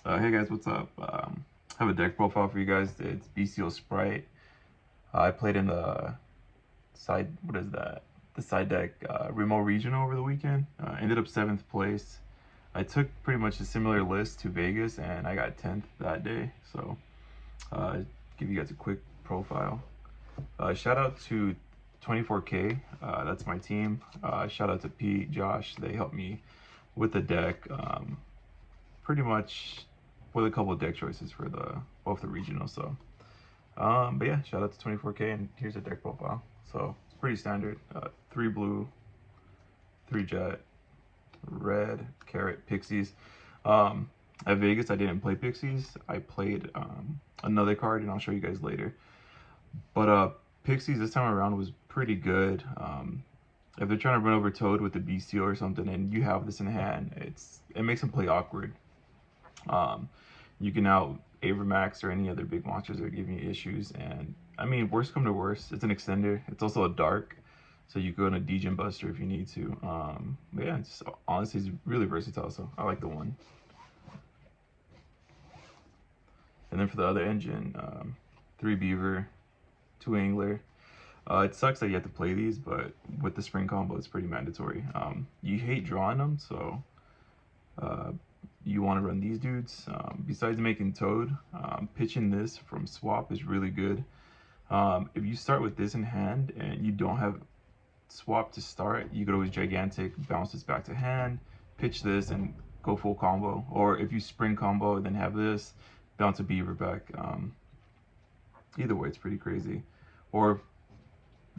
Hey guys, what's up? I have a deck profile for you guys. It's BYSTIAL Sprite. I played in the what is that? The side deck remote regional over the weekend. Ended up 7th place. I took pretty much a similar list to Vegas and I got 10th that day. So, give you guys a quick profile. Shout out to 24K. That's my team. Shout out to Pete, Josh. They helped me with the deck. Pretty much with a couple of deck choices for both the regionals. So, but yeah, shout out to 24K, and here's a deck profile. So it's pretty standard: 3 blue, 3 jet, red, carrot, pixies. At Vegas, I didn't play pixies. I played another card, and I'll show you guys later. But pixies this time around was pretty good. If they're trying to run over Toad with the Bestial or something, and you have this in hand, it makes them play awkward. You can out Avermax or any other big monsters that are giving you issues, and I mean, worst come to worst, it's an extender. It's also a dark, so you go in a Degen Buster if you need to. But yeah, it's honestly it's really versatile, so I like the one. And then for the other engine, 3 Beaver, 2 Angler. It sucks that you have to play these, but with the spring combo, it's pretty mandatory. You hate drawing them, so you want to run these dudes. Besides making Toad, pitching this from swap is really good. If you start with this in hand and you don't have swap to start, you could always Gigantic, bounce this back to hand, pitch this, and go full combo. Or if you spring combo, then have this, bounce a Beaver back. Either way, it's pretty crazy. Or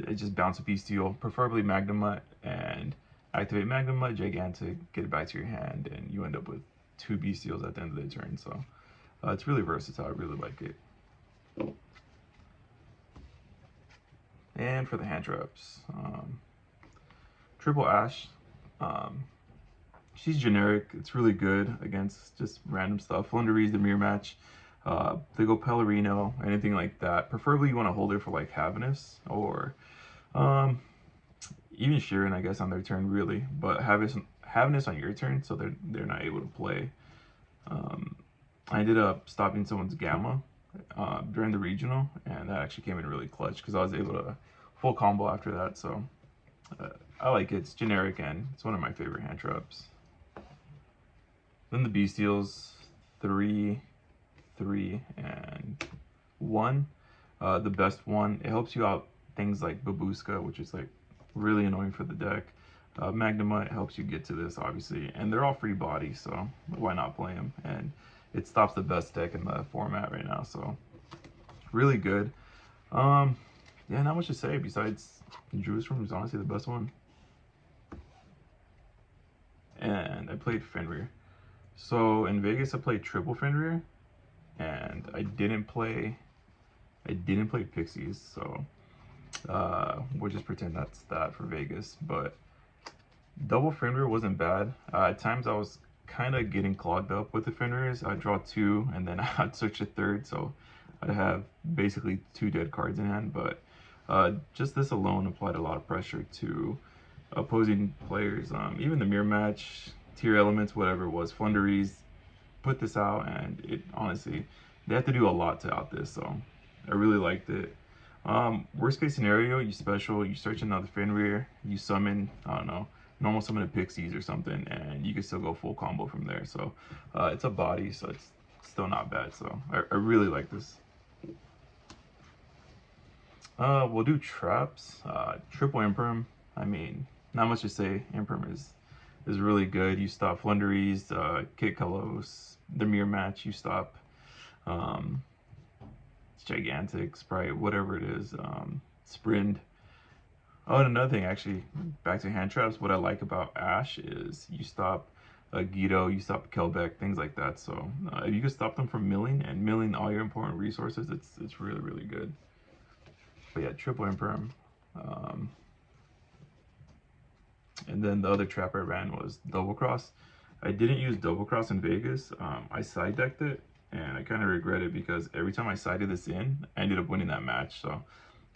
it just bounce a Bestial, preferably Magnemite, and activate Magnemite, Gigantic, get it back to your hand, and you end up with 2 Bestials at the end of the turn. So it's really versatile. I really like it. And for the hand traps, Triple Ash. She's generic. It's really good against just random stuff. Flunderies, the mirror match. They go Pellerino, anything like that. Preferably you want to hold her for like Havnus or even Sheeran, I guess, on their turn, really. But Havnus on your turn, so they're not able to play. I ended up stopping someone's Gamma during the regional, and that actually came in really clutch because I was able to full combo after that. So I like it. It's generic and it's one of my favorite hand traps. Then the Bestials, 3, 3, and 1. The best one. It helps you out things like Babushka, which is like really annoying for the deck. Magnemite helps you get to this, obviously, and they're all free body, so why not play them? And it stops the best deck in the format right now, so really good. Yeah, not much to say besides Drewstrom is honestly the best one. And I played Fenrir. So in Vegas, I played triple Fenrir, and I didn't play Pixies, so we'll just pretend that's that for Vegas. But double Fenrir wasn't bad. At times I was kind of getting clogged up with the Fenrirs. I'd draw 2 and then I'd switch to 3rd, so I'd have basically 2 dead cards in hand. But just this alone applied a lot of pressure to opposing players. Even the mirror match, tier elements, whatever it was, Flunderies put this out, and it honestly, they have to do a lot to out this, so I really liked it. Worst case scenario, you special, you search another Fenrir, you summon, I don't know, normal summon a Pixies or something, and you can still go full combo from there. So it's a body, so it's still not bad. So I really like this. We'll do traps. Triple Imperm. I mean, not much to say. Imperm is really good. You stop Flunderies, Kit Kalos, the mirror match. You stop Gigantic, Sprite, whatever it is. Sprint. Oh, and another thing, actually, back to hand traps. What I like about Ash is you stop Guido, you stop Kelbeck, things like that. So if you can stop them from milling and milling all your important resources, it's really, really good. But yeah, triple Imperm. And then the other trap I ran was Double Cross. I didn't use Double Cross in Vegas. I side decked it, and I kind of regret it because every time I sided this in, I ended up winning that match. So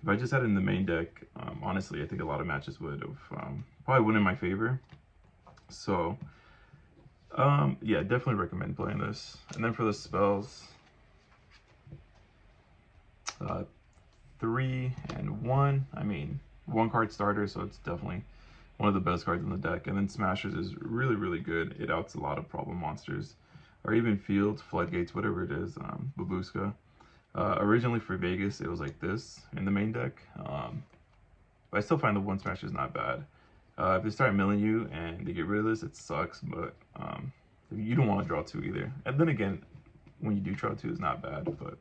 if I just had it in the main deck, honestly, I think a lot of matches would have probably went in my favor. So Yeah, definitely recommend playing this. And then for the spells, 3 and 1. I mean, 1 card starter, so it's definitely one of the best cards in the deck. And then Smashers is really, really good. It outs a lot of problem monsters, or even fields, floodgates, whatever it is. Babushka. Originally for Vegas, it was like this in the main deck. But I still find the 1 Smashers not bad. If they start milling you and they get rid of this, it sucks. But you don't want to draw 2 either. And then again, when you do draw 2, it's not bad. But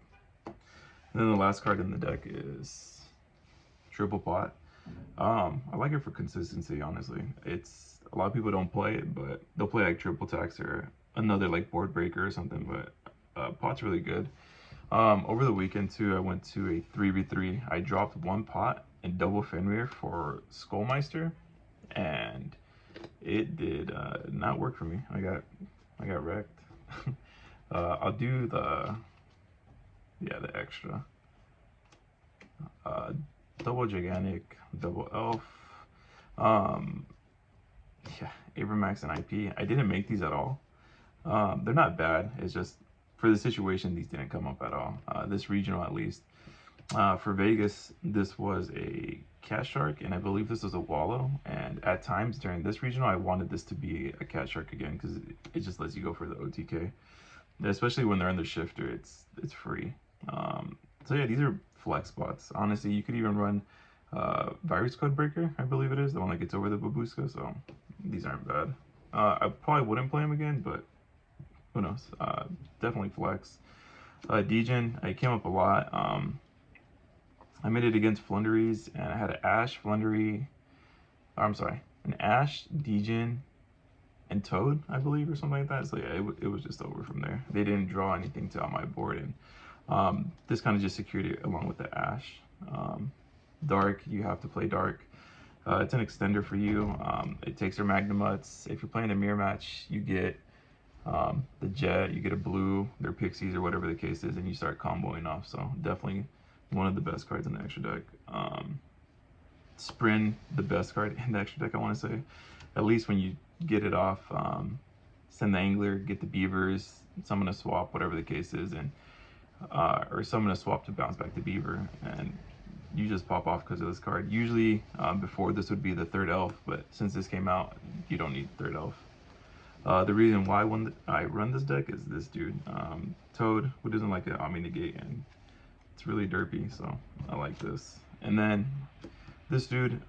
and then the last card in the deck is Triple Pot. I like it for consistency, honestly. It's a lot of people don't play it, but they'll play like Triple Tax or another like Board Breaker or something. But Pot's really good. Over the weekend too, I went to a 3v3. I dropped 1 Pot and double Fenrir for Skullmeister, and it did not work for me. I got wrecked. I'll do the extra. Double Gigantic, double Elf. Yeah, Abramax and IP. I didn't make these at all. They're not bad. It's just for the situation, these didn't come up at all. This regional, at least. For Vegas, this was a Cat Shark, and I believe this was a Wallow. And at times during this regional, I wanted this to be a Cat Shark again because it just lets you go for the OTK. Especially when they're in the shifter, it's free. So yeah, these are flex spots. Honestly, you could even run Virus Code Breaker, I believe it is, the one that gets over the Babushka, so these aren't bad. I probably wouldn't play them again, but who knows. Definitely flex. Degen, I came up a lot. I made it against Flunderies, and I had an Ash, Flundery, I'm sorry, an Ash, Degen, and Toad, I believe, or something like that. So yeah, it was just over from there. They didn't draw anything to on my board, and this kind of just secured it along with the Ash. Dark, you have to play Dark. It's an extender for you. It takes your Magnamuts. If you're playing a mirror match, you get the Jet, you get a blue, their Pixies, or whatever the case is, and you start comboing off. So definitely one of the best cards in the extra deck. Sprint, the best card in the extra deck, I want to say. At least when you get it off, send the Angler, get the Beavers, summon a swap, whatever the case is, and or summon a swap to bounce back the Beaver, and you just pop off because of this card. Usually, before this would be the 3rd elf, but since this came out, you don't need 3rd elf. The reason why I run this deck is this dude, Toad, who doesn't like the Omni Negate, and it's really derpy, so I like this. And then this dude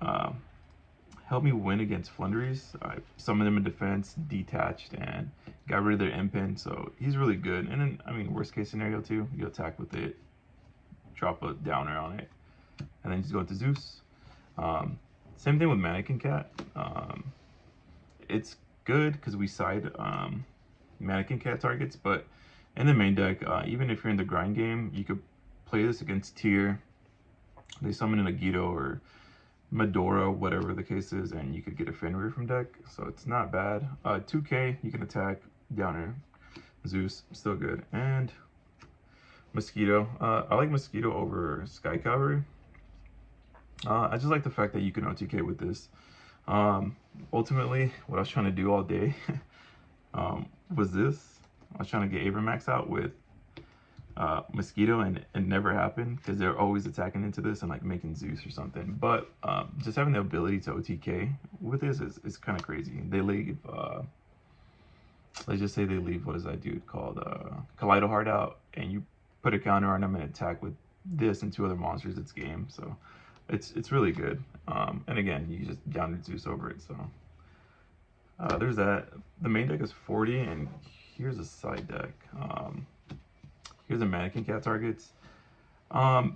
helped me win against Flunderies. I summoned him in defense, detached, and got rid of their Impin, so he's really good. And then, I mean, worst case scenario too, you attack with it, drop a downer on it, and then just go into Zeus. Same thing with Mannequin Cat. It's good because we side Mannequin Cat targets, but in the main deck, even if you're in the grind game, you could play this against Tier. They summon in a Guido or Medora, whatever the case is, and you could get a Fenrir from deck, so it's not bad. 2k, you can attack downer, Zeus, still good. And Mosquito, I like Mosquito over Sky Cavalry. I just like the fact that you can OTK with this. Ultimately, what I was trying to do all day was this. I was trying to get Abramax out with Mosquito, and it never happened because they're always attacking into this and like making Zeus or something. But just having the ability to OTK with this is kind of crazy. They leave, let's just say they leave, what is that dude called? Kaleido Heart out, and you put a counter on them and attack with this and 2 other monsters, it's game. So it's really good. And again, you just downed Zeus over it. So there's that. The main deck is 40, and here's a side deck. Here's a Mannequin Cat targets.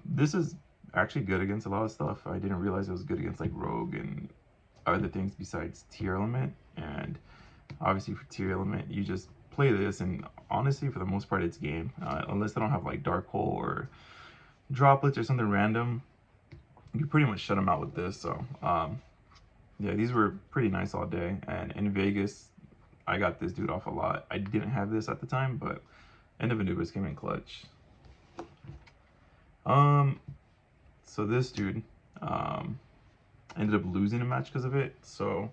This is actually good against a lot of stuff. I didn't realize it was good against like Rogue and other things besides Tier Element. And obviously for Tier Element, you just play this, and honestly, for the most part, it's game. Unless they don't have like Dark Hole or Droplets or something random, you pretty much shut them out with this. So yeah, these were pretty nice all day. And in Vegas, I got this dude off a lot. I didn't have this at the time, but End of Anubis came in clutch. So this dude ended up losing a match because of it. So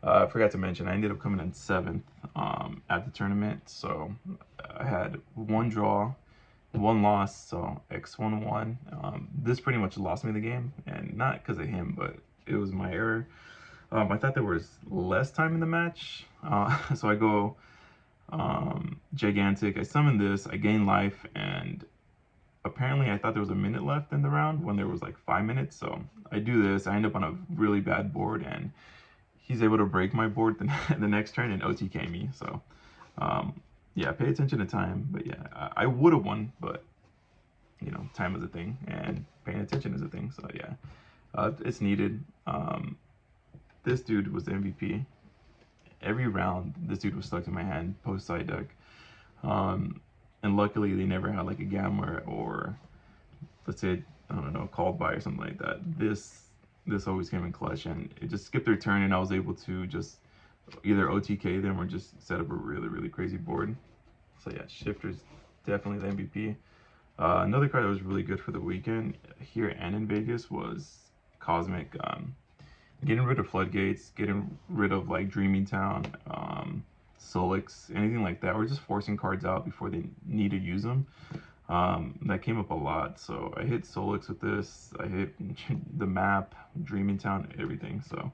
I forgot to mention, I ended up coming in 7th at the tournament. So I had 1 draw, 1 loss, so X1-1. This pretty much lost me the game, and not because of him, but it was my error. I thought there was less time in the match, so I go gigantic. I summon this, I gain life, and apparently I thought there was a minute left in the round when there was like 5 minutes. So I do this, I end up on a really bad board, and he's able to break my board the next turn and OTK me. So yeah, pay attention to time. But yeah, I would have won, but you know, time is a thing and paying attention is a thing. So yeah, it's needed. This dude was the MVP. Every round, this dude was stuck in my hand post side deck. And luckily they never had like a Gambler or, let's say, I don't know, called by or something like that. This always came in clutch, and it just skipped their turn, and I was able to just either OTK them or just set up a really crazy board. So yeah, Shifter's definitely the MVP. Another card that was really good for the weekend here and in Vegas was Cosmic. Getting rid of Floodgates, getting rid of like Dreaming Town, Solix, anything like that. We're just forcing cards out before they need to use them. That came up a lot. So I hit Solix with this. I hit the map, Dreaming Town, everything. So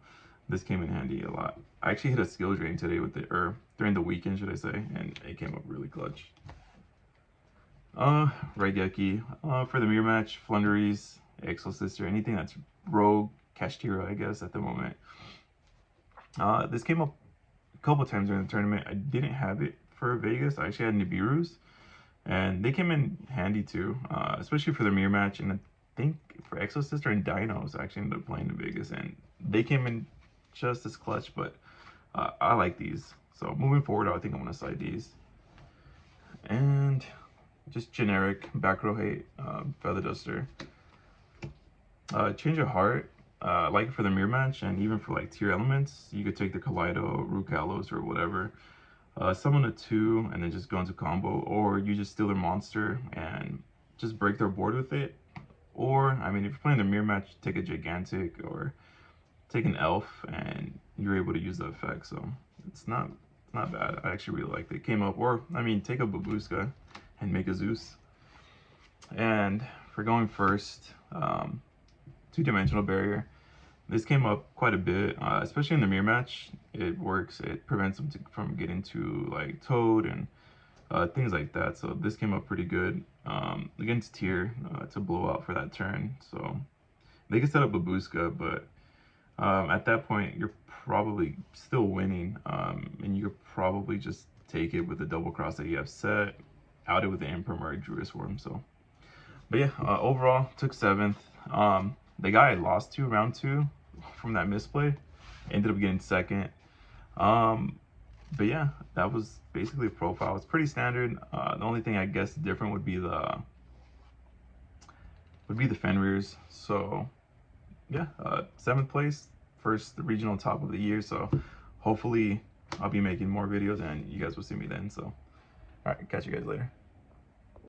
this came in handy a lot. I actually hit a skill drain today with it, or during the weekend, should I say, and it came up really clutch. Raigeki. For the mirror match, Flunderies, Exo Sister, anything that's rogue, Kashtira, I guess, at the moment. This came up a couple times during the tournament. I didn't have it for Vegas. I actually had Nibiru's, and they came in handy too, especially for the mirror match. And I think for Exo Sister and Dinos, I actually ended up playing in Vegas, and they came in just as clutch, but I like these. So moving forward, I think I'm going to side these. And just generic back row hate, Feather Duster. Change of Heart, like for the mirror match, and even for like tier elements, you could take the Kaleido, Rukalos, or whatever, summon a 2, and then just go into combo, or you just steal their monster and just break their board with it. Or, I mean, if you're playing the mirror match, take a Gigantic or take an Elf, and you're able to use the effect. So it's not bad. I actually really liked it. It came up, or I mean, take a Babushka and make a Zeus. And for going first, 2-dimensional barrier. This came up quite a bit, especially in the mirror match. It works. It prevents them from getting to like Toad and things like that. So this came up pretty good against tier to blow out for that turn. So they can set up Babushka, but at that point you're probably still winning, and you could probably just take it with the double cross that you have set, out it with the Imperm or Druid Swarm. So, but yeah, overall took 7th. The guy I lost to round 2 from that misplay ended up getting 2nd. But yeah, that was basically a profile. It's pretty standard. The only thing I guess different would be the Fenrir's. So yeah, 7th place, first regional top of the year. So hopefully I'll be making more videos and you guys will see me then. So all right, catch you guys later.